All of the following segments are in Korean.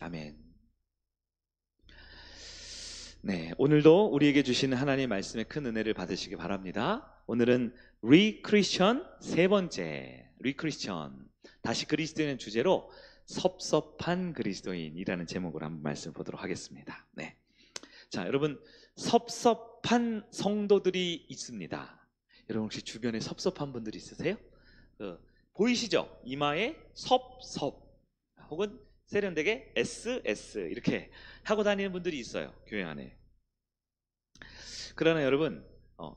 아멘. 네, 오늘도 우리에게 주시는 하나님의 말씀의 큰 은혜를 받으시기 바랍니다. 오늘은 리크리스천 세 번째, 리크리스천 다시 그리스도인의 주제로 섭섭한 그리스도인이라는 제목으로 한번 말씀 보도록 하겠습니다. 네, 자, 여러분, 섭섭한 성도들이 있습니다. 여러분 혹시 주변에 섭섭한 분들이 있으세요? 보이시죠? 이마에 섭섭 혹은 세련되게 SS 이렇게 하고 다니는 분들이 있어요, 교회 안에. 그러나 여러분,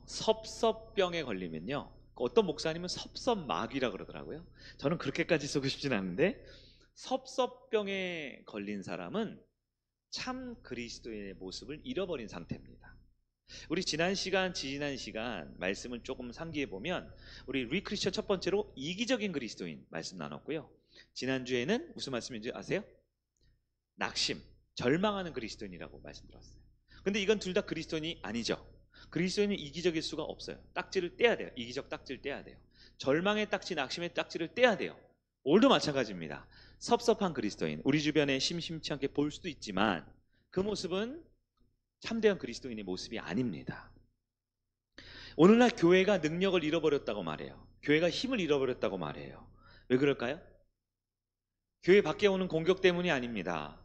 섭섭병에 걸리면요, 어떤 목사님은 섭섭마귀라 그러더라고요. 저는 그렇게까지 쓰고 싶진 않은데, 섭섭병에 걸린 사람은 참 그리스도인의 모습을 잃어버린 상태입니다. 우리 지난 시간 말씀을 조금 상기해 보면, 우리 리크리스천 첫 번째로 이기적인 그리스도인 말씀 나눴고요. 지난주에는 무슨 말씀인지 아세요? 낙심, 절망하는 그리스도인이라고 말씀드렸어요. 근데 이건 둘 다 그리스도인이 아니죠. 그리스도인은 이기적일 수가 없어요. 딱지를 떼야 돼요. 이기적 딱지를 떼야 돼요. 절망의 딱지, 낙심의 딱지를 떼야 돼요. 오늘도 마찬가지입니다. 섭섭한 그리스도인, 우리 주변에 심심치 않게 볼 수도 있지만 그 모습은 참된 그리스도인의 모습이 아닙니다. 오늘날 교회가 능력을 잃어버렸다고 말해요. 교회가 힘을 잃어버렸다고 말해요. 왜 그럴까요? 교회 밖에 오는 공격 때문이 아닙니다.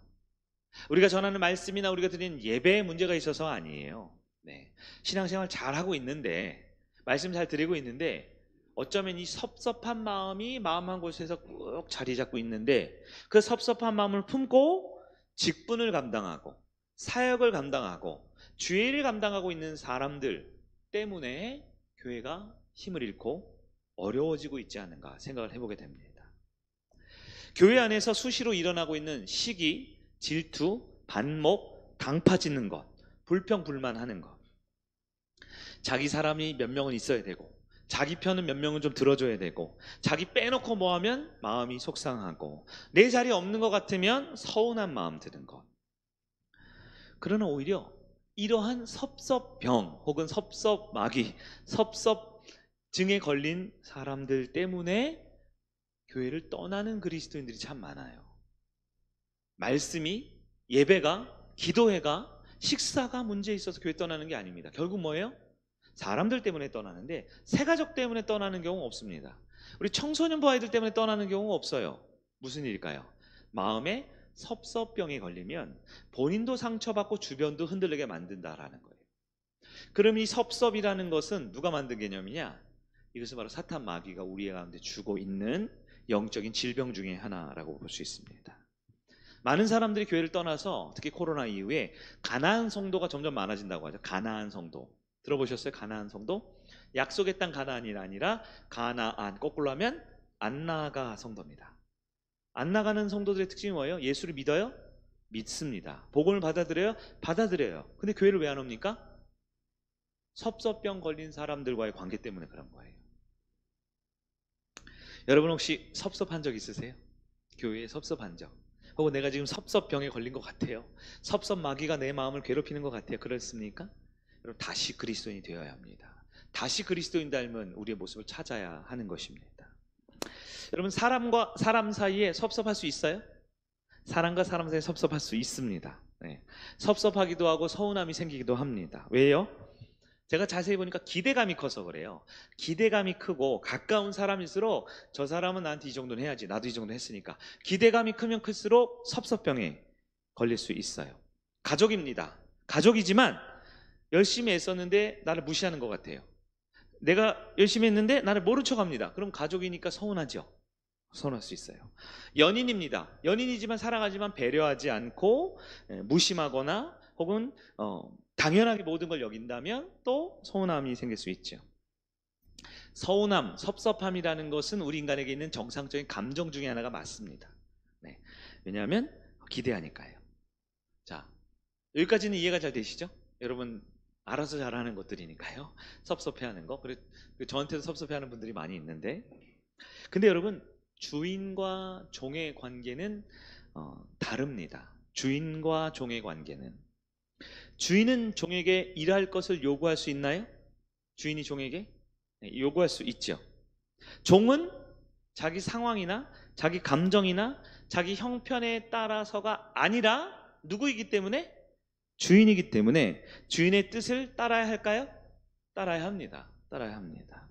우리가 전하는 말씀이나 우리가 드리는 예배에 문제가 있어서 아니에요. 네. 신앙생활 잘하고 있는데, 말씀 잘 드리고 있는데, 어쩌면 이 섭섭한 마음이 마음 한 곳에서 꾹 자리 잡고 있는데, 그 섭섭한 마음을 품고 직분을 감당하고 사역을 감당하고 주의 일을 감당하고 있는 사람들 때문에 교회가 힘을 잃고 어려워지고 있지 않은가 생각을 해보게 됩니다. 교회 안에서 수시로 일어나고 있는 시기, 질투, 반목, 강파짓는 것, 불평불만하는 것. 자기 사람이 몇 명은 있어야 되고, 자기 편은 몇 명은 좀 들어줘야 되고, 자기 빼놓고 뭐 하면 마음이 속상하고, 내 자리 없는 것 같으면 서운한 마음 드는 것. 그러나 오히려 이러한 섭섭병 혹은 섭섭마귀, 섭섭증에 걸린 사람들 때문에 교회를 떠나는 그리스도인들이 참 많아요. 말씀이, 예배가, 기도회가, 식사가 문제 있어서 교회 떠나는 게 아닙니다. 결국 뭐예요? 사람들 때문에 떠나는데, 새가족 때문에 떠나는 경우는 없습니다. 우리 청소년부 아이들 때문에 떠나는 경우가 없어요. 무슨 일일까요? 마음에 섭섭병에 걸리면 본인도 상처받고 주변도 흔들리게 만든다라는 거예요. 그럼 이 섭섭이라는 것은 누가 만든 개념이냐? 이것은 바로 사탄 마귀가 우리 가운데 주고 있는 영적인 질병 중에 하나라고 볼 수 있습니다. 많은 사람들이 교회를 떠나서 특히 코로나 이후에 가나안 성도가 점점 많아진다고 하죠. 가나안 성도. 들어보셨어요? 가나안 성도? 약속의 땅 가나안이 아니라 가나안, 거꾸로 하면 안 나가 성도입니다. 안 나가는 성도들의 특징이 뭐예요? 예수를 믿어요? 믿습니다. 복음을 받아들여요? 받아들여요. 근데 교회를 왜 안 옵니까? 섭섭병 걸린 사람들과의 관계 때문에 그런 거예요. 여러분 혹시 섭섭한 적 있으세요? 교회에 섭섭한 적. 혹은 내가 지금 섭섭병에 걸린 것 같아요. 섭섭마귀가 내 마음을 괴롭히는 것 같아요. 그렇습니까? 여러분 다시 그리스도인이 되어야 합니다. 다시 그리스도인 닮은 우리의 모습을 찾아야 하는 것입니다. 여러분 사람과 사람 사이에 섭섭할 수 있어요? 사람과 사람 사이에 섭섭할 수 있습니다. 네. 섭섭하기도 하고 서운함이 생기기도 합니다. 왜요? 제가 자세히 보니까 기대감이 커서 그래요. 기대감이 크고 가까운 사람일수록 저 사람은 나한테 이 정도는 해야지, 나도 이 정도 했으니까. 기대감이 크면 클수록 섭섭병에 걸릴 수 있어요. 가족입니다. 가족이지만 열심히 애썼는데 나를 무시하는 것 같아요. 내가 열심히 했는데 나를 모른 척합니다. 그럼 가족이니까 서운하죠. 서운할 수 있어요. 연인입니다. 연인이지만 사랑하지만 배려하지 않고 무심하거나 혹은 당연하게 모든 걸 여긴다면 또 서운함이 생길 수 있죠. 서운함, 섭섭함이라는 것은 우리 인간에게 있는 정상적인 감정 중에 하나가 맞습니다. 네. 왜냐하면 기대하니까요. 자, 여기까지는 이해가 잘 되시죠? 여러분 알아서 잘하는 것들이니까요. 섭섭해하는 거. 그리고 저한테도 섭섭해하는 분들이 많이 있는데, 근데 여러분 주인과 종의 관계는 다릅니다. 주인과 종의 관계는, 주인은 종에게 일할 것을 요구할 수 있나요? 주인이 종에게 요구할 수 있죠. 종은 자기 상황이나 자기 감정이나 자기 형편에 따라서가 아니라 누구이기 때문에? 주인이기 때문에 주인의 뜻을 따라야 할까요? 따라야 합니다. 따라야 합니다.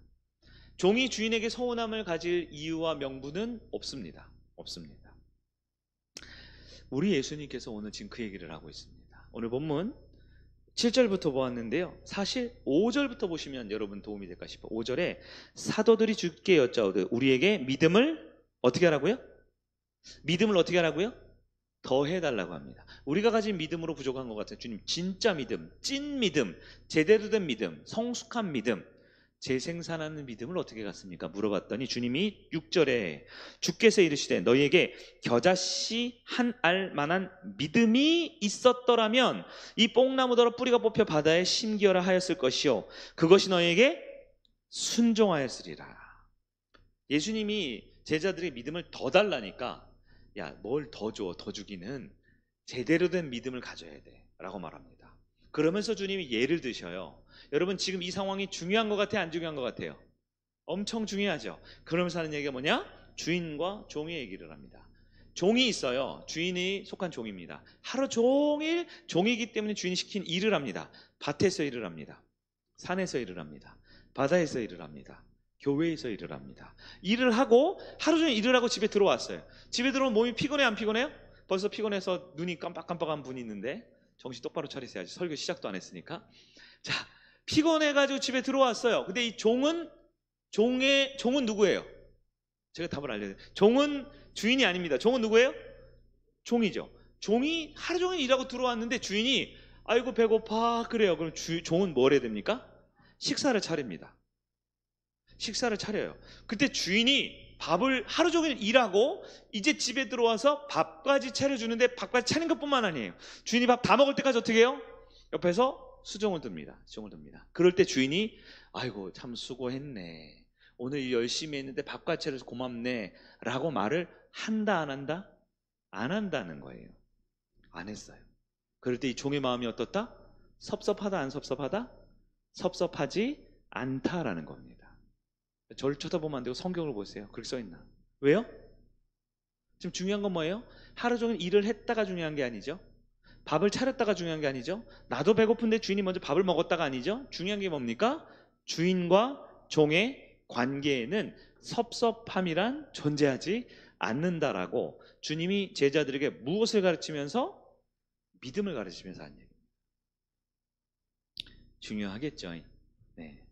종이 주인에게 서운함을 가질 이유와 명분은 없습니다. 없습니다. 우리 예수님께서 오늘 지금 그 얘기를 하고 있습니다. 오늘 본문 7절부터 보았는데요. 사실 5절부터 보시면 여러분 도움이 될까 싶어요. 5절에 사도들이 주께 여짜오되 우리에게 믿음을 어떻게 하라고요? 믿음을 어떻게 하라고요? 더 해달라고 합니다. 우리가 가진 믿음으로 부족한 것 같아요. 주님, 진짜 믿음, 찐 믿음, 제대로 된 믿음, 성숙한 믿음, 재생산하는 믿음을 어떻게 갖습니까? 물어봤더니 주님이 6절에 주께서 이르시되 너희에게 겨자씨 한 알 만한 믿음이 있었더라면 이 뽕나무더러 뿌리가 뽑혀 바다에 심기어라 하였을 것이요 그것이 너희에게 순종하였으리라. 예수님이 제자들의 믿음을 더 달라니까 야, 뭘 더 줘, 더 주기는 제대로 된 믿음을 가져야 돼 라고 말합니다. 그러면서 주님이 예를 드셔요. 여러분 지금 이 상황이 중요한 것 같아요? 안 중요한 것 같아요? 엄청 중요하죠. 그러면서 하는 얘기가 뭐냐? 주인과 종의 얘기를 합니다. 종이 있어요. 주인이 속한 종입니다. 하루 종일 종이기 때문에 주인이 시킨 일을 합니다. 밭에서 일을 합니다. 산에서 일을 합니다. 바다에서 일을 합니다. 교회에서 일을 합니다. 일을 하고 하루 종일 일을 하고 집에 들어왔어요. 집에 들어오면 몸이 피곤해 안 피곤해요? 벌써 피곤해서 눈이 깜빡깜빡한 분이 있는데 정신 똑바로 차리셔야지. 설교 시작도 안 했으니까. 자, 피곤해가지고 집에 들어왔어요. 근데 이 종은 누구예요? 제가 답을 알려드려요. 종은 주인이 아닙니다. 종은 누구예요? 종이죠. 종이 하루 종일 일하고 들어왔는데 주인이 아이고 배고파 그래요. 그럼 종은 뭘 해야 됩니까? 식사를 차립니다. 식사를 차려요. 그때 주인이 밥을 하루 종일 일하고 이제 집에 들어와서 밥까지 차려주는데 밥까지 차린 것뿐만 아니에요. 주인이 밥 다 먹을 때까지 어떻게 해요? 옆에서 수종을 듭니다. 수종을 듭니다. 그럴 때 주인이 아이고 참 수고했네. 오늘 일 열심히 했는데 밥까지 차려서 고맙네 라고 말을 한다 안 한다? 안 한다는 거예요. 안 했어요. 그럴 때 이 종의 마음이 어떻다? 섭섭하다 안 섭섭하다? 섭섭하지 않다라는 겁니다. 저를 쳐다보면 안 되고 성경을 보세요. 그렇게 써있나? 왜요? 지금 중요한 건 뭐예요? 하루 종일 일을 했다가 중요한 게 아니죠. 밥을 차렸다가 중요한 게 아니죠. 나도 배고픈데 주인이 먼저 밥을 먹었다가 아니죠. 중요한 게 뭡니까? 주인과 종의 관계에는 섭섭함이란 존재하지 않는다라고 주님이 제자들에게 무엇을 가르치면서? 믿음을 가르치면서 한 얘기입니다. 중요하겠죠. 네.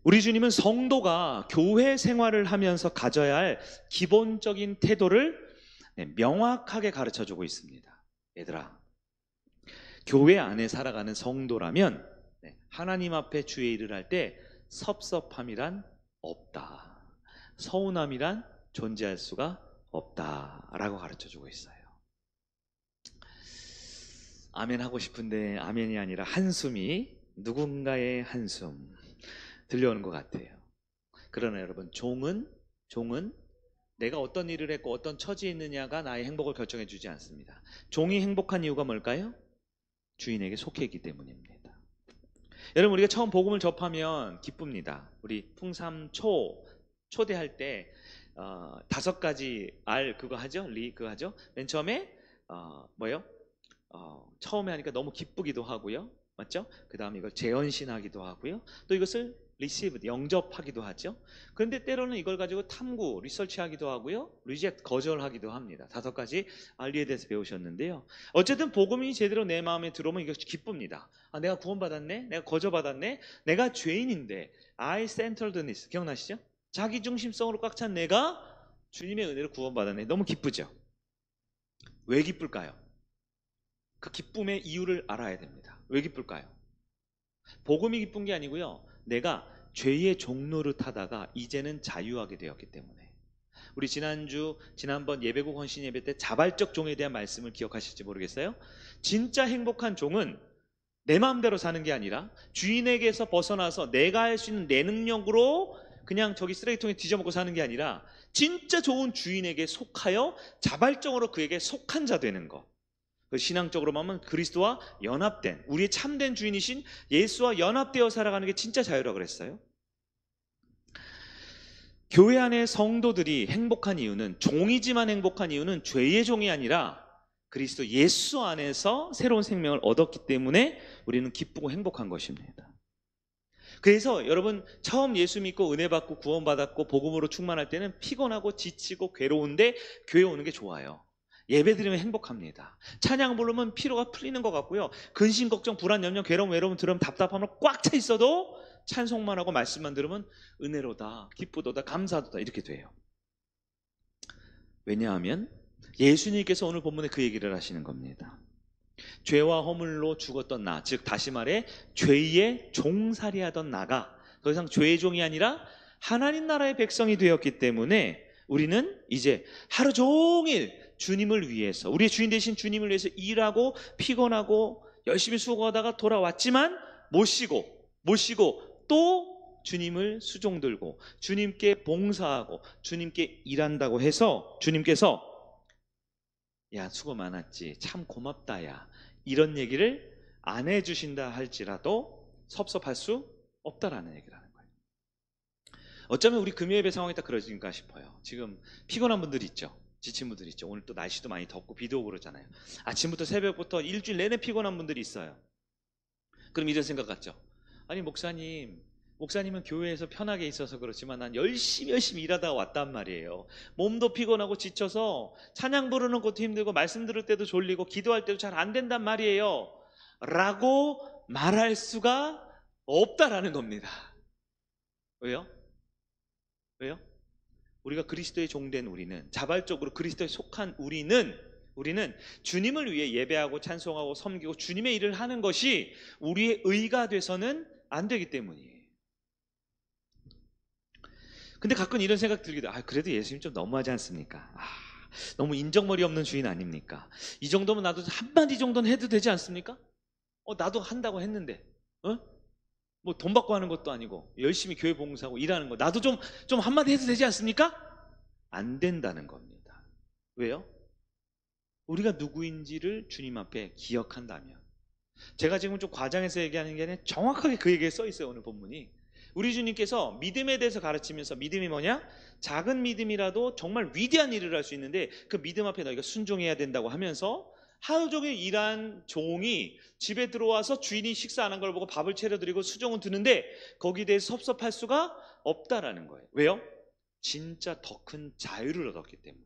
우리 주님은 성도가 교회 생활을 하면서 가져야 할 기본적인 태도를 명확하게 가르쳐주고 있습니다. 얘들아, 교회 안에 살아가는 성도라면 하나님 앞에 주의 일을 할 때 섭섭함이란 없다. 서운함이란 존재할 수가 없다라고 가르쳐주고 있어요. 아멘 하고 싶은데 아멘이 아니라 한숨이 누군가의 한숨 들려오는 것 같아요. 그러나 여러분 종은 내가 어떤 일을 했고 어떤 처지에 있느냐가 나의 행복을 결정해 주지 않습니다. 종이 행복한 이유가 뭘까요? 주인에게 속해 있기 때문입니다. 여러분 우리가 처음 복음을 접하면 기쁩니다. 우리 풍삼초 초대할 때 5가지 알 그거 하죠? 그거 하죠? 맨 처음에 뭐요? 처음에 하니까 너무 기쁘기도 하고요. 맞죠? 그 다음에 이걸 재현신하기도 하고요. 또 이것을 receive, 영접하기도 하죠. 그런데 때로는 이걸 가지고 탐구, 리서치하기도 하고요. reject, 거절하기도 합니다. 5가지 알리에 대해서 배우셨는데요. 어쨌든 복음이 제대로 내 마음에 들어오면 이것이 기쁩니다. 내가 구원받았네? 내가 거저받았네? 내가 죄인인데 I-centeredness 기억나시죠? 자기중심성으로 꽉 찬 내가 주님의 은혜로 구원받았네. 너무 기쁘죠? 왜 기쁠까요? 그 기쁨의 이유를 알아야 됩니다. 왜 기쁠까요? 복음이 기쁜 게 아니고요. 내가 죄의 종노릇 하다가 이제는 자유하게 되었기 때문에. 우리 지난번 예배국 헌신 예배 때 자발적 종에 대한 말씀을 기억하실지 모르겠어요. 진짜 행복한 종은 내 마음대로 사는 게 아니라 주인에게서 벗어나서 내가 할 수 있는 내 능력으로 그냥 저기 쓰레기통에 뒤져먹고 사는 게 아니라 진짜 좋은 주인에게 속하여 자발적으로 그에게 속한 자 되는 것. 신앙적으로 보면 그리스도와 연합된 우리의 참된 주인이신 예수와 연합되어 살아가는 게 진짜 자유라고 그랬어요. 교회 안에 성도들이 행복한 이유는, 종이지만 행복한 이유는 죄의 종이 아니라 그리스도 예수 안에서 새로운 생명을 얻었기 때문에 우리는 기쁘고 행복한 것입니다. 그래서 여러분, 처음 예수 믿고 은혜 받고 구원받았고 복음으로 충만할 때는 피곤하고 지치고 괴로운데 교회 오는 게 좋아요. 예배 드리면 행복합니다. 찬양 부르면 피로가 풀리는 것 같고요. 근심, 걱정, 불안, 염려, 괴로움, 외로움 들으면 답답함으로 꽉 차 있어도 찬송만 하고 말씀만 들으면 은혜로다, 기쁘도다, 감사도다 이렇게 돼요. 왜냐하면 예수님께서 오늘 본문에 그 얘기를 하시는 겁니다. 죄와 허물로 죽었던 나, 즉 다시 말해 죄의 종살이하던 나가 더 이상 죄의 종이 아니라 하나님 나라의 백성이 되었기 때문에 우리는 이제 하루 종일 주님을 위해서, 우리의 주인 되신 주님을 위해서 일하고 피곤하고 열심히 수고하다가 돌아왔지만 못 쉬고 또 주님을 수종들고 주님께 봉사하고 주님께 일한다고 해서 주님께서 야 수고 많았지, 참 고맙다 야, 이런 얘기를 안 해주신다 할지라도 섭섭할 수 없다라는 얘기를 하는 거예요. 어쩌면 우리 금요예배 상황이 딱 그러진가 싶어요. 지금 피곤한 분들이 있죠. 지친 분들이 있죠. 오늘 또 날씨도 많이 덥고 비도 오고 그러잖아요. 아침부터 새벽부터 일주일 내내 피곤한 분들이 있어요. 그럼 이런 생각 같죠. 아니 목사님은 교회에서 편하게 있어서 그렇지만 난 열심히 일하다가 왔단 말이에요. 몸도 피곤하고 지쳐서 찬양 부르는 것도 힘들고 말씀 들을 때도 졸리고 기도할 때도 잘 안 된단 말이에요 라고 말할 수가 없다라는 겁니다. 왜요? 우리가 그리스도의 종된 우리는, 자발적으로 그리스도에 속한 우리는 주님을 위해 예배하고 찬송하고 섬기고 주님의 일을 하는 것이 우리의 의가 돼서는 안 되기 때문이에요. 근데 가끔 이런 생각 들기도, 그래도 예수님 좀 너무하지 않습니까? 너무 인정머리 없는 주인 아닙니까? 이 정도면 나도 한마디 정도는 해도 되지 않습니까? 나도 한다고 했는데 뭐 돈 받고 하는 것도 아니고 열심히 교회 봉사하고 일하는 거 나도 좀 한마디 해도 되지 않습니까? 안 된다는 겁니다. 왜요? 우리가 누구인지를 주님 앞에 기억한다면. 제가 지금 좀 과장해서 얘기하는 게 아니라 정확하게 그 얘기에 써 있어요. 오늘 본문이. 우리 주님께서 믿음에 대해서 가르치면서, 믿음이 뭐냐? 작은 믿음이라도 정말 위대한 일을 할 수 있는데 그 믿음 앞에 너희가 순종해야 된다고 하면서, 하루 종일 일한 종이 집에 들어와서 주인이 식사 안 한 걸 보고 밥을 차려드리고 수종은 드는데 거기에 대해서 섭섭할 수가 없다라는 거예요. 왜요? 진짜 더 큰 자유를 얻었기 때문에,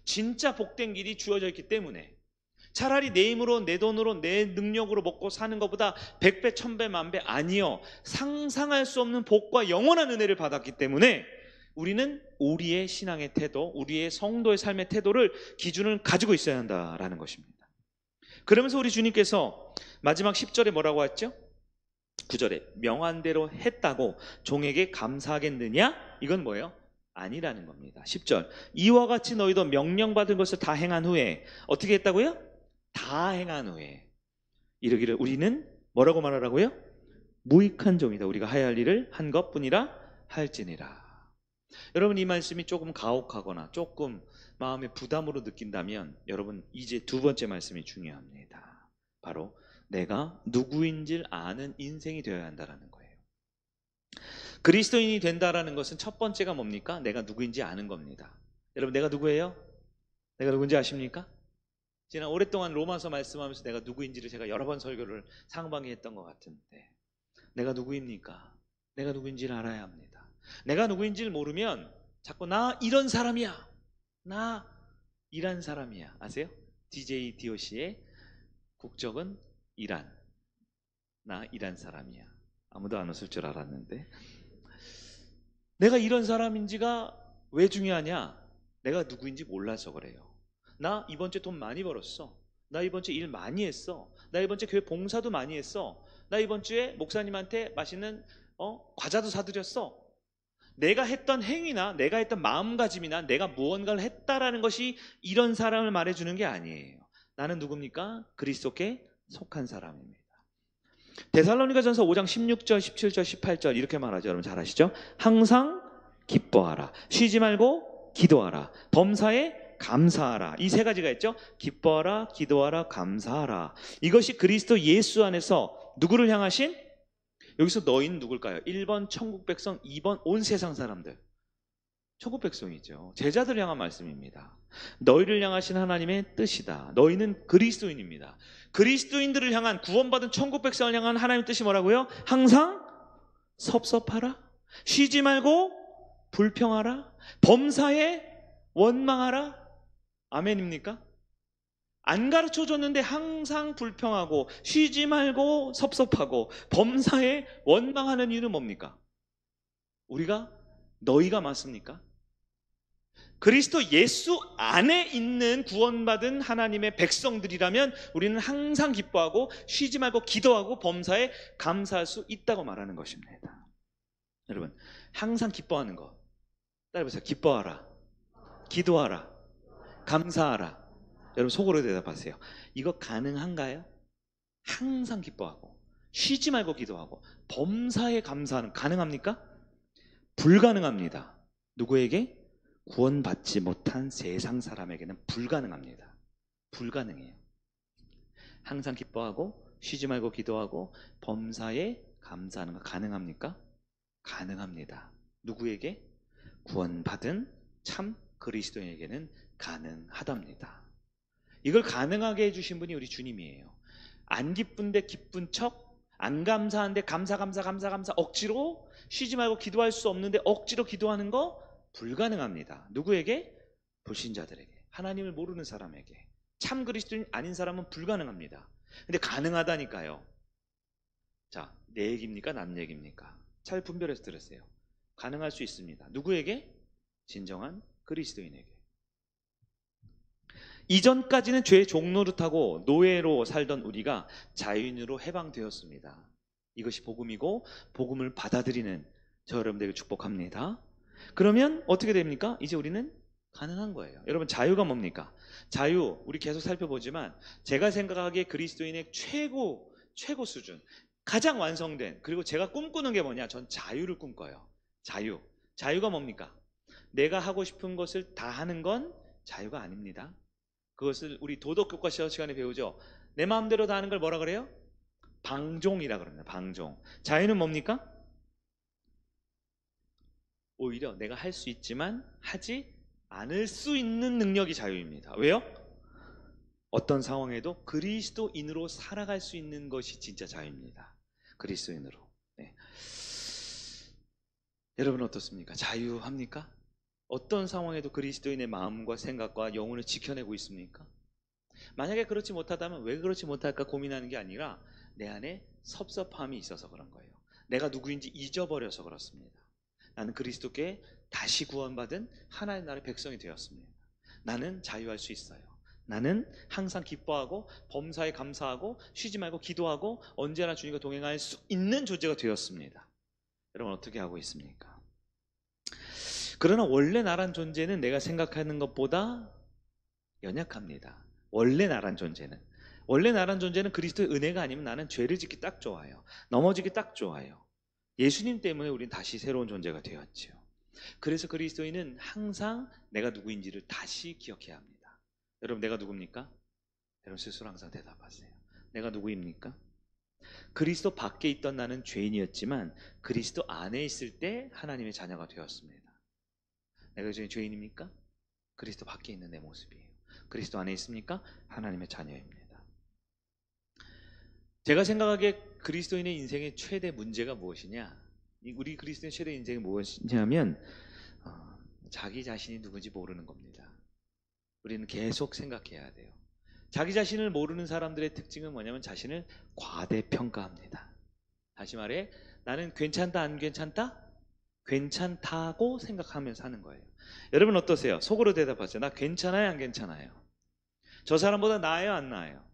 진짜 복된 길이 주어져 있기 때문에. 차라리 내 힘으로, 내 돈으로, 내 능력으로 먹고 사는 것보다 100배, 1000배, 만배 아니요, 상상할 수 없는 복과 영원한 은혜를 받았기 때문에 우리는 우리의 신앙의 태도, 우리의 성도의 삶의 태도를, 기준을 가지고 있어야 한다라는 것입니다. 그러면서 우리 주님께서 마지막 10절에 뭐라고 했죠? 9절에 명한 대로 했다고 종에게 감사하겠느냐? 이건 뭐예요? 아니라는 겁니다. 10절, 이와 같이 너희도 명령받은 것을 다 행한 후에, 어떻게 했다고요? 다 행한 후에 이르기를 우리는 뭐라고 말하라고요? 무익한 종이다. 우리가 하야 할 일을 한 것뿐이라 할지니라. 여러분, 이 말씀이 조금 가혹하거나 조금 마음에 부담으로 느낀다면 여러분, 이제 두 번째 말씀이 중요합니다. 바로 내가 누구인지를 아는 인생이 되어야 한다는 거예요. 그리스도인이 된다라는 것은 첫 번째가 뭡니까? 내가 누구인지 아는 겁니다. 여러분, 내가 누구예요? 내가 누군지 아십니까? 지난 오랫동안 로마서 말씀하면서 내가 누구인지를 제가 여러 번 설교를 상반기 했던 것 같은데, 내가 누구입니까? 내가 누구인지를 알아야 합니다. 내가 누구인지를 모르면 자꾸 나 이런 사람이야, 나 이란 사람이야. 아세요? DJ DOC의 국적은 이란, 나 이란 사람이야. 아무도 안 웃을 줄 알았는데, 내가 이런 사람인지가 왜 중요하냐? 내가 누구인지 몰라서 그래요. 나 이번 주에 돈 많이 벌었어. 나 이번 주에 일 많이 했어. 나 이번 주에 교회 봉사도 많이 했어. 나 이번 주에 목사님한테 맛있는 과자도 사드렸어. 내가 했던 행위나 내가 했던 마음가짐이나 내가 무언가를 했다라는 것이 이런 사람을 말해주는 게 아니에요. 나는 누굽니까? 그리스도께 속한 사람입니다. 데살로니가전서 5장 16절, 17절, 18절 이렇게 말하죠. 여러분 잘 아시죠? 항상 기뻐하라, 쉬지 말고 기도하라, 범사에 감사하라. 이 세 가지가 있죠. 기뻐하라, 기도하라, 감사하라. 이것이 그리스도 예수 안에서 누구를 향하신? 여기서 너희는 누굴까요? 1번 천국 백성, 2번 온 세상 사람들. 천국 백성이죠. 제자들을 향한 말씀입니다. 너희를 향하신 하나님의 뜻이다. 너희는 그리스도인입니다. 그리스도인들을 향한, 구원받은 천국 백성을 향한 하나님의 뜻이 뭐라고요? 항상 섭섭하라, 쉬지 말고 불평하라, 범사에 원망하라. 아멘입니까? 안 가르쳐 줬는데 항상 불평하고 쉬지 말고 섭섭하고 범사에 원망하는 이유는 뭡니까? 너희가 맞습니까? 그리스도 예수 안에 있는 구원받은 하나님의 백성들이라면 우리는 항상 기뻐하고 쉬지 말고 기도하고 범사에 감사할 수 있다고 말하는 것입니다. 여러분, 항상 기뻐하는 것 따라해보세요. 기뻐하라, 기도하라, 감사하라. 여러분 속으로 대답하세요. 이거 가능한가요? 항상 기뻐하고 쉬지 말고 기도하고 범사에 감사하는, 가능합니까? 불가능합니다. 누구에게? 구원받지 못한 세상 사람에게는 불가능합니다. 불가능해요. 항상 기뻐하고 쉬지 말고 기도하고 범사에 감사하는 거 가능합니까? 가능합니다. 누구에게? 구원받은 참 그리스도인에게는 가능하답니다. 이걸 가능하게 해주신 분이 우리 주님이에요. 안 기쁜데 기쁜 척, 안 감사한데 감사 억지로 쉬지 말고 기도할 수 없는데 억지로 기도하는 거 불가능합니다. 누구에게? 불신자들에게, 하나님을 모르는 사람에게. 참 그리스도인 아닌 사람은 불가능합니다. 근데 가능하다니까요. 자, 내 얘기입니까? 남 얘기입니까? 잘 분별해서 들으세요. 가능할 수 있습니다. 누구에게? 진정한 그리스도인에게. 이전까지는 죄의 종노릇하고 노예로 살던 우리가 자유인으로 해방되었습니다. 이것이 복음이고 복음을 받아들이는 저 여러분들에게 축복합니다. 그러면 어떻게 됩니까? 이제 우리는 가능한 거예요. 여러분, 자유가 뭡니까? 자유, 우리 계속 살펴보지만 제가 생각하기에 그리스도인의 최고 수준, 가장 완성된, 그리고 제가 꿈꾸는 게 뭐냐? 전 자유를 꿈꿔요. 자유가 뭡니까? 내가 하고 싶은 것을 다 하는 건 자유가 아닙니다. 그것을 우리 도덕교과 시간에 배우죠. 내 마음대로 다 하는 걸 뭐라 그래요? 방종이라 그럽니다. 방종. 자유는 뭡니까? 오히려 내가 할 수 있지만 하지 않을 수 있는 능력이 자유입니다. 왜요? 어떤 상황에도 그리스도인으로 살아갈 수 있는 것이 진짜 자유입니다. 그리스도인으로. 네. 여러분 어떻습니까? 자유합니까? 어떤 상황에도 그리스도인의 마음과 생각과 영혼을 지켜내고 있습니까? 만약에 그렇지 못하다면 왜 그렇지 못할까 고민하는 게 아니라 내 안에 섭섭함이 있어서 그런 거예요. 내가 누구인지 잊어버려서 그렇습니다. 나는 그리스도께 다시 구원받은 하나의 나라의 백성이 되었습니다. 나는 자유할 수 있어요. 나는 항상 기뻐하고 범사에 감사하고 쉬지 말고 기도하고 언제나 주님과 동행할 수 있는 존재가 되었습니다. 여러분 어떻게 하고 있습니까? 그러나 원래 나란 존재는 내가 생각하는 것보다 연약합니다. 원래 나란 존재는 그리스도의 은혜가 아니면 나는 죄를 짓기 딱 좋아요. 넘어지기 딱 좋아요. 예수님 때문에 우리는 다시 새로운 존재가 되었죠. 그래서 그리스도인은 항상 내가 누구인지를 다시 기억해야 합니다. 여러분, 내가 누굽니까? 여러분 스스로 항상 대답하세요. 내가 누구입니까? 그리스도 밖에 있던 나는 죄인이었지만 그리스도 안에 있을 때 하나님의 자녀가 되었습니다. 내가 죄인입니까? 그리스도 밖에 있는 내 모습이에요. 그리스도 안에 있습니까? 하나님의 자녀입니다. 제가 생각하기에 그리스도인의 인생의 최대 문제가 무엇이냐? 우리 그리스도인의 최대 인생이 무엇이냐면 자기 자신이 누군지 모르는 겁니다. 우리는 계속 생각해야 돼요. 자기 자신을 모르는 사람들의 특징은 뭐냐면 자신을 과대평가합니다. 다시 말해, 나는 괜찮다 안 괜찮다? 괜찮다고 생각하면서 사는 거예요. 여러분 어떠세요? 속으로 대답하세요. 나 괜찮아요 안 괜찮아요? 저 사람보다 나아요 안 나아요?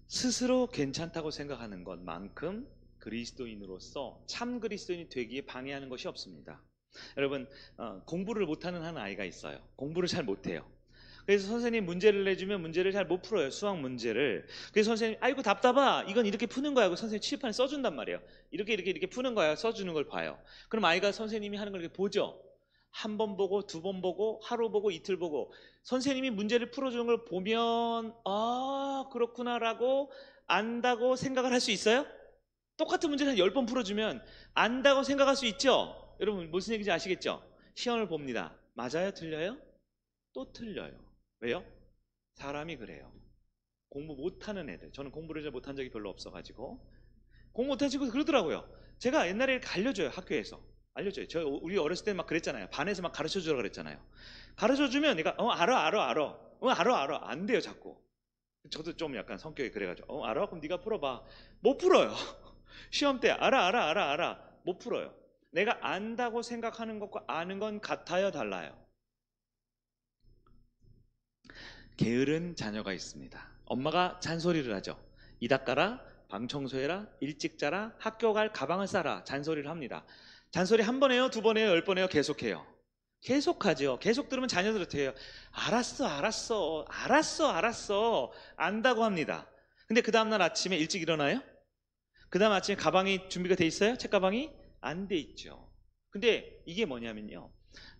스스로 괜찮다고 생각하는 것만큼 그리스도인으로서 참 그리스도인이 되기에 방해하는 것이 없습니다. 여러분, 공부를 못하는 한 아이가 있어요. 공부를 잘 못해요. 그래서 선생님 문제를 내주면 문제를 잘 못 풀어요. 수학 문제를. 그래서 선생님 아이고 답답하, 이건 이렇게 푸는 거야 하고 선생님 칠판에 써준단 말이에요. 이렇게 푸는 거야. 써주는 걸 봐요. 그럼 아이가 선생님이 하는 걸 이렇게 보죠. 한 번 보고 두 번 보고 하루 보고 이틀 보고 선생님이 문제를 풀어주는 걸 보면 그렇구나라고 안다고 생각을 할 수 있어요? 똑같은 문제를 한 10번 풀어주면 안다고 생각할 수 있죠? 여러분 무슨 얘기인지 아시겠죠? 시험을 봅니다. 맞아요? 틀려요? 또 틀려요. 왜요? 사람이 그래요. 공부 못하는 애들, 저는 공부를 잘 못한 적이 별로 없어가지고 공부 못한 친구 그러더라고요. 제가 옛날에 이렇게 알려줘요. 학교에서 알려줘요. 우리 어렸을 때 막 그랬잖아요. 반에서 막 가르쳐주라 그랬잖아요. 가르쳐주면 내가 알아 안 돼요. 자꾸. 저도 좀 약간 성격이 그래가지고 알아? 그럼 네가 풀어봐. 못 풀어요. 시험 때 알아 못 풀어요. 내가 안다고 생각하는 것과 아는 건 같아요, 달라요? 게으른 자녀가 있습니다. 엄마가 잔소리를 하죠. 이 닦아라, 방 청소해라, 일찍 자라, 학교 갈 가방을 싸라, 잔소리를 합니다. 잔소리 한 번 해요, 두 번 해요, 10번 해요, 계속해요. 계속하죠. 계속 들으면 자녀들 어떻게 해요? 알았어 안다고 합니다. 근데 그 다음날 아침에 일찍 일어나요? 그 다음 아침에 가방이 준비가 돼 있어요? 책가방이? 안 돼 있죠. 근데 이게 뭐냐면요,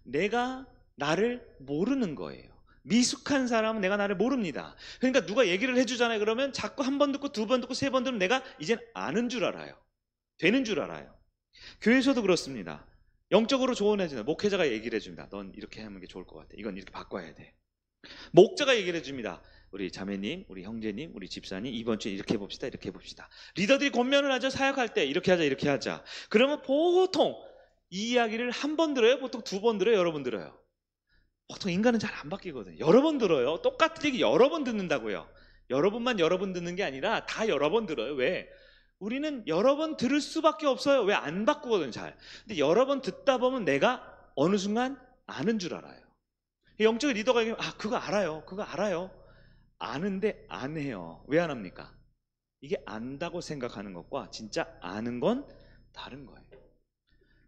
내가 나를 모르는 거예요. 미숙한 사람은 내가 나를 모릅니다. 그러니까 누가 얘기를 해주잖아요. 그러면 자꾸 한 번 듣고 두 번 듣고 세 번 들으면 내가 이젠 아는 줄 알아요. 되는 줄 알아요. 교회에서도 그렇습니다. 영적으로 조언해주는 목회자가 얘기를 해줍니다. 넌 이렇게 하는 게 좋을 것 같아. 이건 이렇게 바꿔야 돼. 목자가 얘기를 해줍니다. 우리 자매님, 우리 형제님, 우리 집사님, 이번 주에 이렇게 해봅시다. 이렇게 해봅시다. 리더들이 권면을 하죠. 사역할 때 이렇게 하자, 이렇게 하자. 그러면 보통 이 이야기를 한 번 들어요? 보통 두 번 들어요? 여러 번 들어요? 보통 인간은 잘 안 바뀌거든요. 여러 번 들어요. 똑같은 얘기 여러 번 듣는다고요. 여러분만 여러 번 듣는 게 아니라 다 여러 번 들어요. 왜? 우리는 여러 번 들을 수밖에 없어요. 왜? 안 바꾸거든요, 잘. 근데 여러 번 듣다 보면 내가 어느 순간 아는 줄 알아요. 영적인 리더가 얘기하면 그거 알아요. 아는데 안 해요. 왜 안 합니까? 이게 안다고 생각하는 것과 진짜 아는 건 다른 거예요.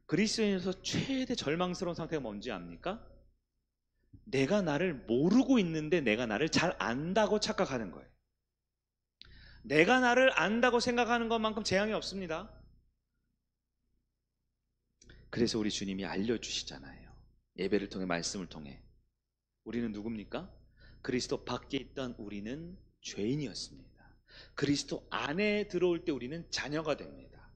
그리스도인에서 최대 절망스러운 상태가 뭔지 압니까? 내가 나를 모르고 있는데 내가 나를 잘 안다고 착각하는 거예요. 내가 나를 안다고 생각하는 것만큼 재앙이 없습니다. 그래서 우리 주님이 알려주시잖아요. 예배를 통해, 말씀을 통해. 우리는 누굽니까? 그리스도 밖에 있던 우리는 죄인이었습니다. 그리스도 안에 들어올 때 우리는 자녀가 됩니다.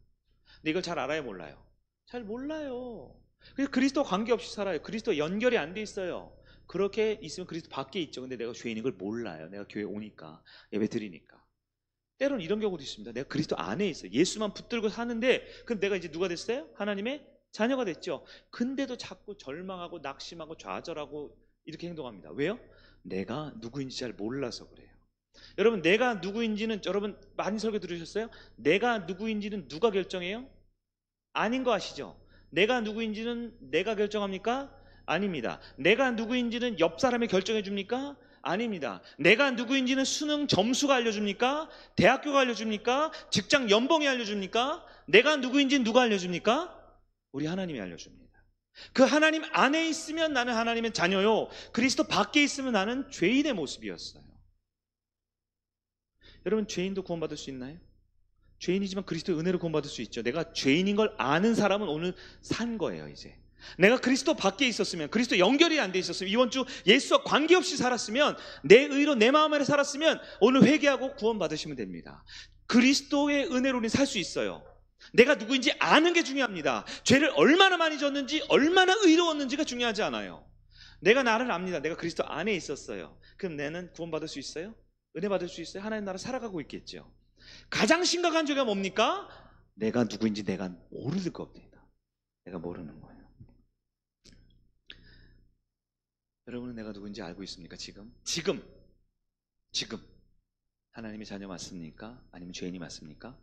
근데 이걸 잘 알아요, 몰라요? 잘 몰라요. 그래서 그리스도 관계없이 살아요. 그리스도 연결이 안 돼 있어요. 그렇게 있으면 그리스도 밖에 있죠. 근데 내가 죄인인 걸 몰라요. 내가 교회 오니까, 예배 드리니까. 때로는 이런 경우도 있습니다. 내가 그리스도 안에 있어요. 예수만 붙들고 사는데, 그럼 내가 이제 누가 됐어요? 하나님의 자녀가 됐죠. 근데도 자꾸 절망하고 낙심하고 좌절하고 이렇게 행동합니다. 왜요? 내가 누구인지 잘 몰라서 그래요. 여러분, 내가 누구인지는, 여러분 많이 설교 들으셨어요? 내가 누구인지는 누가 결정해요? 아닌 거 아시죠? 내가 누구인지는 내가 결정합니까? 아닙니다. 내가 누구인지는 옆 사람이 결정해 줍니까? 아닙니다. 내가 누구인지는 수능 점수가 알려줍니까? 대학교가 알려줍니까? 직장 연봉이 알려줍니까? 내가 누구인지는 누가 알려줍니까? 우리 하나님이 알려줍니다. 그 하나님 안에 있으면 나는 하나님의 자녀요, 그리스도 밖에 있으면 나는 죄인의 모습이었어요. 여러분, 죄인도 구원받을 수 있나요? 죄인이지만 그리스도의 은혜로 구원받을 수 있죠. 내가 죄인인 걸 아는 사람은 오늘 산 거예요. 이제 내가 그리스도 밖에 있었으면, 그리스도 연결이 안 돼 있었으면, 이번 주 예수와 관계없이 살았으면, 내 의로 내 마음 안에 살았으면 오늘 회개하고 구원받으시면 됩니다. 그리스도의 은혜로 우리는 살 수 있어요. 내가 누구인지 아는 게 중요합니다. 죄를 얼마나 많이 졌는지, 얼마나 의로웠는지가 중요하지 않아요. 내가 나를 압니다. 내가 그리스도 안에 있었어요. 그럼 나는 구원받을 수 있어요? 은혜 받을 수 있어요? 하나님 나라 살아가고 있겠죠. 가장 심각한 죄가 뭡니까? 내가 누구인지 내가 모르는 겁니다. 내가 모르는 거예요. 여러분은 내가 누구인지 알고 있습니까? 지금 하나님의 자녀 맞습니까? 아니면 죄인이 맞습니까?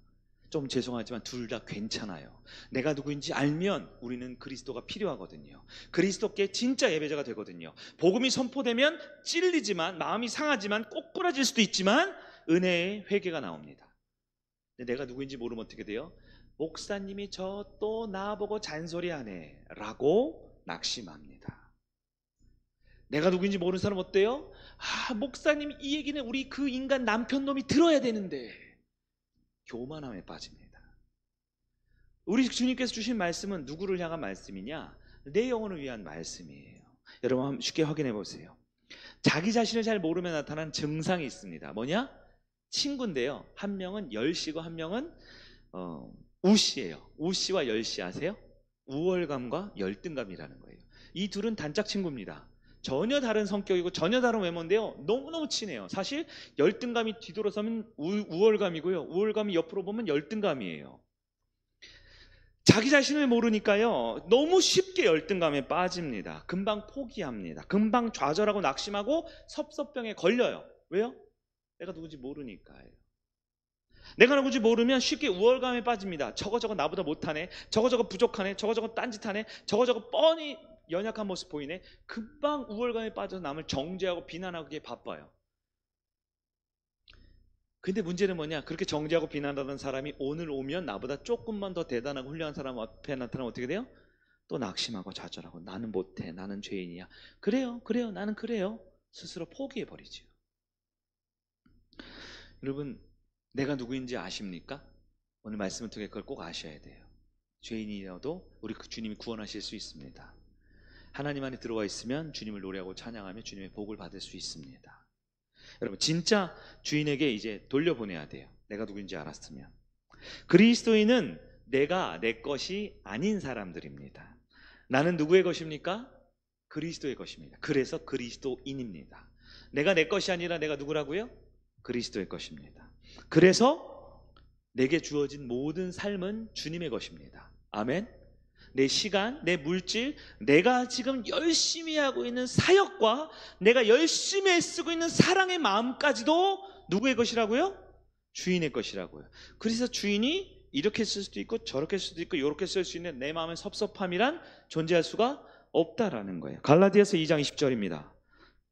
좀 죄송하지만 둘 다 괜찮아요. 내가 누구인지 알면 우리는 그리스도가 필요하거든요. 그리스도께 진짜 예배자가 되거든요. 복음이 선포되면 찔리지만, 마음이 상하지만, 꼬꾸라질 수도 있지만 은혜의 회개가 나옵니다. 근데 내가 누구인지 모르면 어떻게 돼요? 목사님이 저 또 나보고 잔소리하네 라고 낙심합니다. 내가 누구인지 모르는 사람 어때요? 목사님 이 얘기는 우리 그 인간 남편 놈이 들어야 되는데, 교만함에 빠집니다. 우리 주님께서 주신 말씀은 누구를 향한 말씀이냐? 내 영혼을 위한 말씀이에요. 여러분 한번 쉽게 확인해 보세요. 자기 자신을 잘 모르면 나타난 증상이 있습니다. 뭐냐? 친구인데요, 한 명은 열씨고 한 명은 우씨예요. 우씨와 열씨 아세요? 우월감과 열등감이라는 거예요. 이 둘은 단짝 친구입니다. 전혀 다른 성격이고 전혀 다른 외모인데요, 너무너무 친해요. 사실 열등감이 뒤돌아서면 우월감이고요, 우월감이 옆으로 보면 열등감이에요. 자기 자신을 모르니까요, 너무 쉽게 열등감에 빠집니다. 금방 포기합니다. 금방 좌절하고 낙심하고 섭섭병에 걸려요. 왜요? 내가 누군지 모르니까요. 내가 누군지 모르면 쉽게 우월감에 빠집니다. 저거 나보다 못하네, 저거 부족하네, 저거 딴짓하네, 저거 뻔히 연약한 모습 보이네. 금방 우월감에 빠져서 남을 정죄하고 비난하기에 바빠요. 근데 문제는 뭐냐, 그렇게 정죄하고 비난하던 사람이 오늘 오면 나보다 조금만 더 대단하고 훌륭한 사람 앞에 나타나면 어떻게 돼요? 또 낙심하고 좌절하고, 나는 못해, 나는 죄인이야. 그래요, 나는 그래요. 스스로 포기해버리죠. 여러분, 내가 누구인지 아십니까? 오늘 말씀을 통해 그걸 꼭 아셔야 돼요. 죄인이어도 우리 주님이 구원하실 수 있습니다. 하나님 안에 들어와 있으면 주님을 노래하고 찬양하며 주님의 복을 받을 수 있습니다. 여러분, 진짜 주인에게 이제 돌려보내야 돼요. 내가 누구인지 알았으면. 그리스도인은 내가 내 것이 아닌 사람들입니다. 나는 누구의 것입니까? 그리스도의 것입니다. 그래서 그리스도인입니다. 내가 내 것이 아니라 내가 누구라고요? 그리스도의 것입니다. 그래서 내게 주어진 모든 삶은 주님의 것입니다. 아멘. 내 시간, 내 물질, 내가 지금 열심히 하고 있는 사역과 내가 열심히 애쓰고 있는 사랑의 마음까지도 누구의 것이라고요? 주인의 것이라고요. 그래서 주인이 이렇게 쓸 수도 있고 저렇게 쓸 수도 있고 이렇게 쓸 수 있는 내 마음의 섭섭함이란 존재할 수가 없다라는 거예요. 갈라디아서 2장 20절입니다.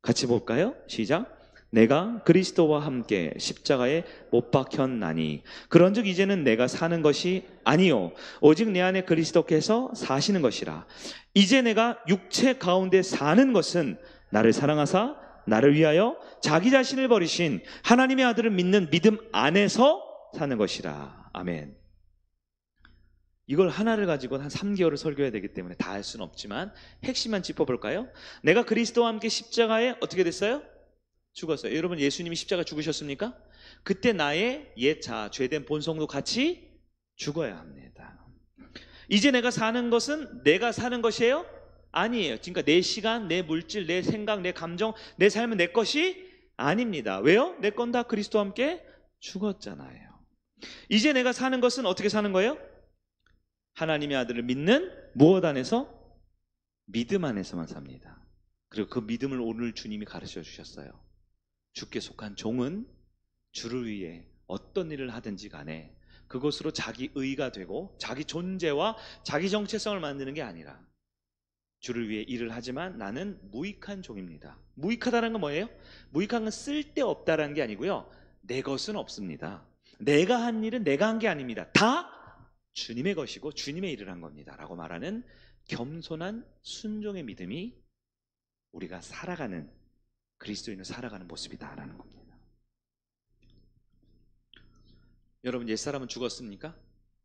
같이 볼까요? 시작. 내가 그리스도와 함께 십자가에 못 박혔나니 그런즉 이제는 내가 사는 것이 아니요 오직 내 안에 그리스도께서 사시는 것이라. 이제 내가 육체 가운데 사는 것은 나를 사랑하사 나를 위하여 자기 자신을 버리신 하나님의 아들을 믿는 믿음 안에서 사는 것이라. 아멘. 이걸 하나를 가지고 한 3개월을 설교해야 되기 때문에 다 할 수는 없지만 핵심만 짚어볼까요? 내가 그리스도와 함께 십자가에 어떻게 됐어요? 죽었어요. 여러분, 예수님이 십자가 죽으셨습니까? 그때 나의 옛 자아, 죄된 본성도 같이 죽어야 합니다. 이제 내가 사는 것은 내가 사는 것이에요? 아니에요. 그러니까 내 시간, 내 물질, 내 생각, 내 감정, 내 삶은 내 것이 아닙니다. 왜요? 내 건 다 그리스도와 함께 죽었잖아요. 이제 내가 사는 것은 어떻게 사는 거예요? 하나님의 아들을 믿는 무엇 안에서? 믿음 안에서만 삽니다. 그리고 그 믿음을 오늘 주님이 가르쳐 주셨어요. 주께 속한 종은 주를 위해 어떤 일을 하든지 간에 그것으로 자기 의가 되고 자기 존재와 자기 정체성을 만드는 게 아니라 주를 위해 일을 하지만 나는 무익한 종입니다. 무익하다는 건 뭐예요? 무익한 건 쓸데없다라는 게 아니고요, 내 것은 없습니다. 내가 한 일은 내가 한 게 아닙니다. 다 주님의 것이고 주님의 일을 한 겁니다 라고 말하는 겸손한 순종의 믿음이 우리가 살아가는, 그리스도인을 살아가는 모습이다라는 겁니다. 여러분, 옛사람은 죽었습니까?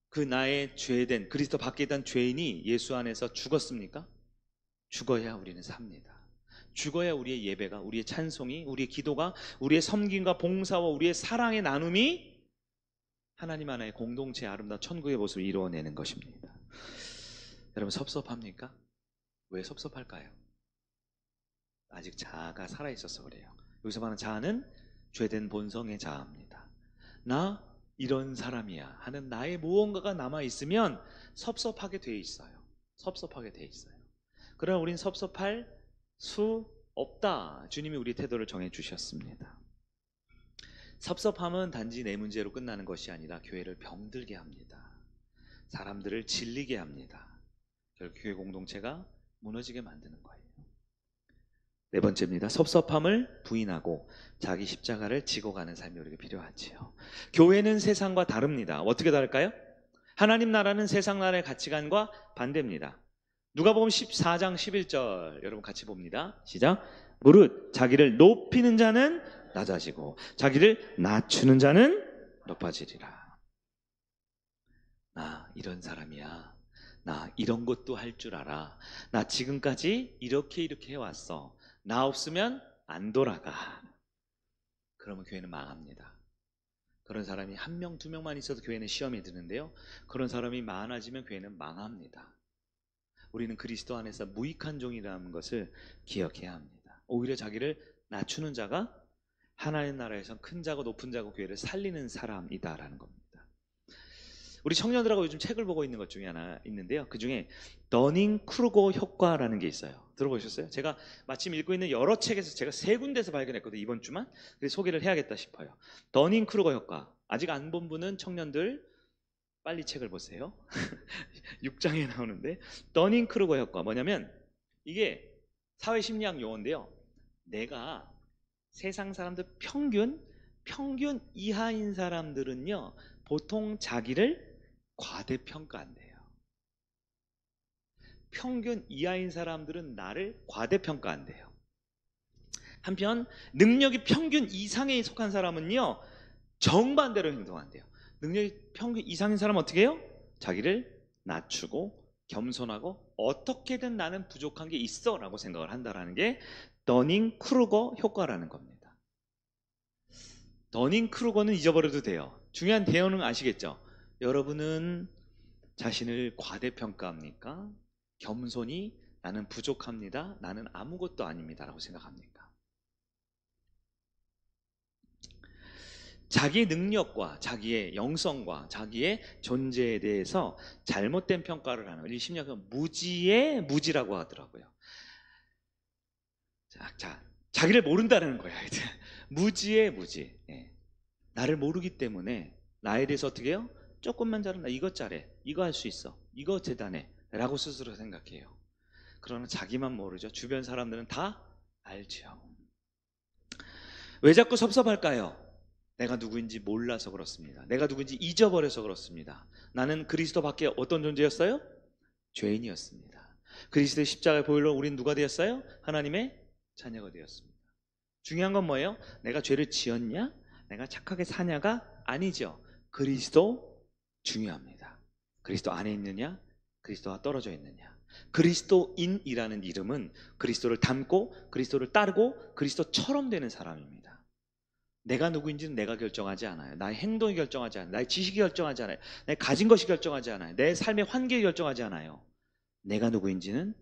그 나의 죄된, 그리스도 밖에 있던 죄인이 예수 안에서 죽었습니까? 죽어야 우리는 삽니다. 죽어야 우리의 예배가, 우리의 찬송이, 우리의 기도가, 우리의 섬김과 봉사와 우리의 사랑의 나눔이 하나님 하나의 공동체의 아름다운 천국의 모습을 이루어내는 것입니다. 여러분, 섭섭합니까? 왜 섭섭할까요? 아직 자아가 살아있어서 그래요. 여기서 말하는 자아는 죄된 본성의 자아입니다. 나 이런 사람이야 하는 나의 무언가가 남아있으면 섭섭하게 돼 있어요. 섭섭하게 돼 있어요. 그러나 우린 섭섭할 수 없다. 주님이 우리 태도를 정해주셨습니다. 섭섭함은 단지 내 문제로 끝나는 것이 아니라 교회를 병들게 합니다. 사람들을 질리게 합니다. 결국 교회 공동체가 무너지게 만드는 거예요. 네 번째입니다. 섭섭함을 부인하고 자기 십자가를 지고 가는 삶이 우리에게 필요하지요. 교회는 세상과 다릅니다. 어떻게 다를까요? 하나님 나라는 세상 나라의 가치관과 반대입니다. 누가복음 14장 11절 여러분 같이 봅니다. 시작. 무릇 자기를 높이는 자는 낮아지고 자기를 낮추는 자는 높아지리라. 나 이런 사람이야. 나 이런 것도 할 줄 알아. 나 지금까지 이렇게 해왔어. 나 없으면 안 돌아가. 그러면 교회는 망합니다. 그런 사람이 1명, 2명만 있어도 교회는 시험에 드는데요, 그런 사람이 많아지면 교회는 망합니다. 우리는 그리스도 안에서 무익한 종이라는 것을 기억해야 합니다. 오히려 자기를 낮추는 자가 하나님 나라에서 큰 자고 높은 자고 교회를 살리는 사람이다라는 겁니다. 우리 청년들하고 요즘 책을 보고 있는 것 중에 하나 있는데요. 그 중에 더닝 크루거 효과라는 게 있어요. 들어보셨어요? 제가 마침 읽고 있는 여러 책에서 제가 3군데서 발견했거든요. 이번 주만. 그래서 소개를 해야겠다 싶어요. 더닝 크루거 효과. 아직 안 본 분은 청년들 빨리 책을 보세요. 6장에 나오는데 더닝 크루거 효과 뭐냐면 이게 사회심리학 용어인데요. 내가 세상 사람들 평균 이하인 사람들은요 보통 자기를 과대평가한대요. 평균 이하인 사람들은 나를 과대평가한대요. 한편 능력이 평균 이상에 속한 사람은요 정반대로 행동한대요. 능력이 평균 이상인 사람은 어떻게 해요? 자기를 낮추고 겸손하고 어떻게든 나는 부족한 게 있어 라고 생각을 한다는 게 더닝 크루거 효과라는 겁니다. 더닝 크루거는 잊어버려도 돼요. 중요한 대응은 아시겠죠? 여러분은 자신을 과대평가합니까? 겸손히 나는 부족합니다. 나는 아무것도 아닙니다. 라고 생각합니까? 자기의 능력과 자기의 영성과 자기의 존재에 대해서 잘못된 평가를 하는 이 심리학은 무지의 무지라고 하더라고요. 자기를 모른다는 거야. 무지의 무지. 나를 모르기 때문에 나에 대해서 어떻게 해요? 조금만 잘한다. 이것 잘해. 이거 할 수 있어. 이거 대단해. 라고 스스로 생각해요. 그러나 자기만 모르죠. 주변 사람들은 다 알죠. 왜 자꾸 섭섭할까요? 내가 누구인지 몰라서 그렇습니다. 내가 누구인지 잊어버려서 그렇습니다. 나는 그리스도 밖에 어떤 존재였어요? 죄인이었습니다. 그리스도의 십자가의 보혈로 우리는 누가 되었어요? 하나님의 자녀가 되었습니다. 중요한 건 뭐예요? 내가 죄를 지었냐? 내가 착하게 사냐가 아니죠. 그리스도 중요합니다. 그리스도 안에 있느냐? 그리스도와 떨어져 있느냐? 그리스도인이라는 이름은 그리스도를 닮고 그리스도를 따르고 그리스도처럼 되는 사람입니다. 내가 누구인지는 내가 결정하지 않아요. 나의 행동이 결정하지 않아요. 나의 지식이 결정하지 않아요. 내 가진 것이 결정하지 않아요. 내 삶의 환경이 결정하지 않아요. 내가 누구인지는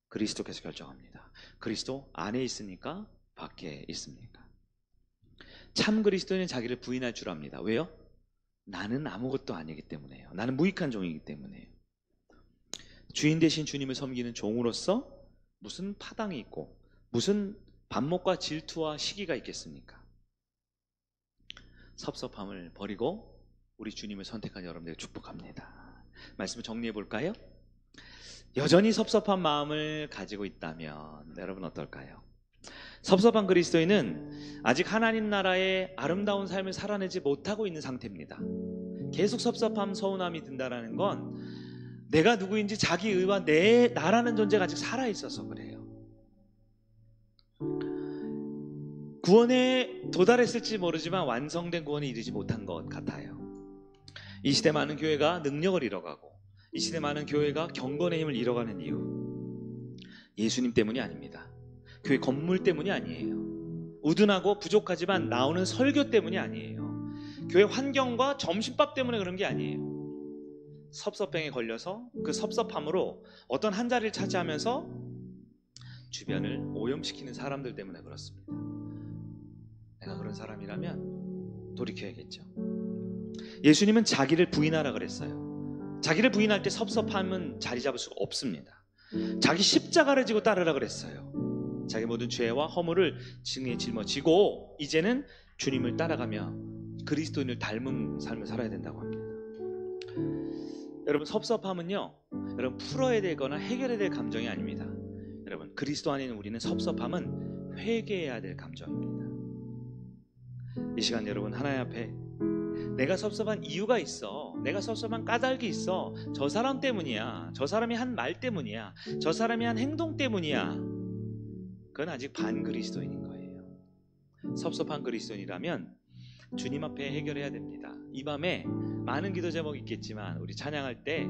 그리스도께서 결정합니다. 그리스도 안에 있습니까? 밖에 있습니까? 참 그리스도인은 자기를 부인할 줄 압니다. 왜요? 나는 아무것도 아니기 때문에요. 나는 무익한 종이기 때문에요. 주인 대신 주님을 섬기는 종으로서 무슨 파당이 있고 무슨 반목과 질투와 시기가 있겠습니까? 섭섭함을 버리고 우리 주님을 선택한 여러분들 축복합니다. 말씀을 정리해 볼까요? 여전히 섭섭한 마음을 가지고 있다면 여러분 어떨까요? 섭섭한 그리스도인은 아직 하나님 나라의 아름다운 삶을 살아내지 못하고 있는 상태입니다. 계속 섭섭함, 서운함이 든다는 건 내가 누구인지 자기 의와 나라는 존재가 아직 살아있어서 그래요. 구원에 도달했을지 모르지만 완성된 구원에 이르지 못한 것 같아요. 이 시대 많은 교회가 능력을 잃어가고 이 시대 많은 교회가 경건의 힘을 잃어가는 이유, 예수님 때문이 아닙니다. 교회 건물 때문이 아니에요. 우둔하고 부족하지만 나오는 설교 때문이 아니에요. 교회 환경과 점심밥 때문에 그런 게 아니에요. 섭섭병에 걸려서 그 섭섭함으로 어떤 한 자리를 차지하면서 주변을 오염시키는 사람들 때문에 그렇습니다. 내가 그런 사람이라면 돌이켜야겠죠. 예수님은 자기를 부인하라 그랬어요. 자기를 부인할 때 섭섭함은 자리 잡을 수가 없습니다. 자기 십자가를 지고 따르라 그랬어요. 자기 모든 죄와 허물을 등에 짊어지고 이제는 주님을 따라가며 그리스도인을 닮은 삶을 살아야 된다고 합니다. 여러분 섭섭함은요, 여러분 풀어야 되거나 해결해야 될 감정이 아닙니다. 여러분 그리스도 안에 있는 우리는 섭섭함은 회개해야 될 감정입니다. 이 시간 여러분 하나님 앞에 내가 섭섭한 이유가 있어, 내가 섭섭한 까닭이 있어, 저 사람 때문이야, 저 사람이 한 말 때문이야, 저 사람이 한 행동 때문이야. 그건 아직 반 그리스도인인 거예요. 섭섭한 그리스도인이라면 주님 앞에 해결해야 됩니다. 이 밤에 많은 기도 제목이 있겠지만 우리 찬양할 때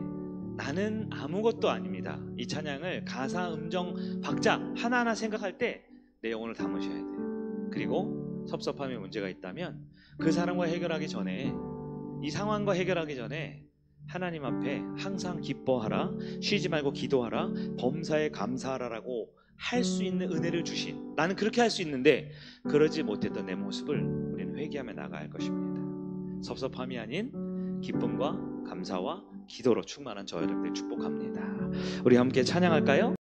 나는 아무것도 아닙니다, 이 찬양을 가사, 음정, 박자 하나하나 생각할 때 내 영혼을 담으셔야 돼요. 그리고 섭섭함에 문제가 있다면 그 사람과 해결하기 전에, 이 상황과 해결하기 전에 하나님 앞에 항상 기뻐하라, 쉬지 말고 기도하라, 범사에 감사하라라고 할 수 있는 은혜를 주신, 나는 그렇게 할 수 있는데 그러지 못했던 내 모습을 우리는 회개하며 나가야 할 것입니다. 섭섭함이 아닌 기쁨과 감사와 기도로 충만한 저 여러분들 축복합니다. 우리 함께 찬양할까요?